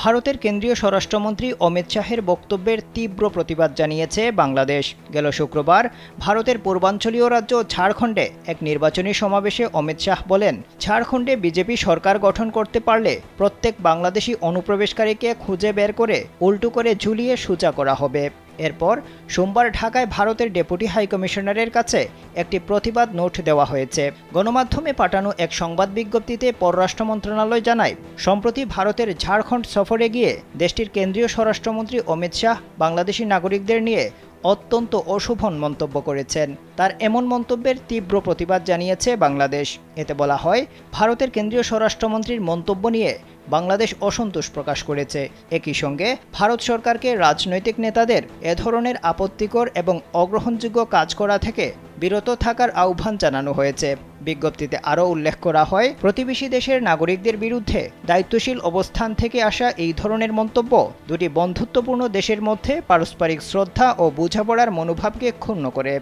ভারতের কেন্দ্রীয় স্বরাষ্ট্রমন্ত্রী অমিত শাহের বক্তব্যের তীব্র প্রতিবাদ জানিয়েছে বাংলাদেশ। গেল শুক্রবার ভারতের পূর্বাঞ্চলীয় রাজ্য ঝাড়খণ্ডে এক নির্বাচনী সমাবেশে অমিত শাহ বলেন, ঝাড়খণ্ডে বিজেপি সরকার গঠন করতে পারলে প্রত্যেক বাংলাদেশি অনুপ্রবেশকারীকে খুঁজে বের করে উল্টো করে ঝুলিয়ে সোজা করা হবে। এরপর সোমবার ঢাকায় ভারতের ডেপুটি হাইকমিশনারের কাছে একটি প্রতিবাদ নোট দেওয়া হয়েছে। গণমাধ্যমে পাঠানো এক সংবাদ বিজ্ঞপ্তিতে পররাষ্ট্র মন্ত্রণালয় জানায়, সম্প্রতি ভারতের ঝাড়খণ্ড সফরে গিয়ে দেশটির কেন্দ্রীয় স্বরাষ্ট্রমন্ত্রী অমিত শাহ বাংলাদেশি নাগরিকদের নিয়ে অত্যন্ত অশোভন মন্তব্য করেছেন। তার এমন মন্তব্যের তীব্র প্রতিবাদ জানিয়েছে বাংলাদেশ। এতে বলা হয়, ভারতের কেন্দ্রীয় স্বরাষ্ট্রমন্ত্রীর মন্তব্য নিয়ে বাংলাদেশ অসন্তোষ প্রকাশ করেছে। একই সঙ্গে ভারত সরকারকে রাজনৈতিক নেতাদের এ ধরনের আপত্তিকর এবং অগ্রহণযোগ্য কাজ করা থেকে বিরত থাকার আহ্বান জানানো হয়েছে। বিজ্ঞপ্তিতে আরও উল্লেখ করা হয়, প্রতিবেশী দেশের নাগরিকদের বিরুদ্ধে দায়িত্বশীল অবস্থান থেকে আসা এই ধরনের মন্তব্য দুটি বন্ধুত্বপূর্ণ দেশের মধ্যে পারস্পরিক শ্রদ্ধা ও বোঝাপড়ার মনোভাবকে ক্ষুণ্ণ করে।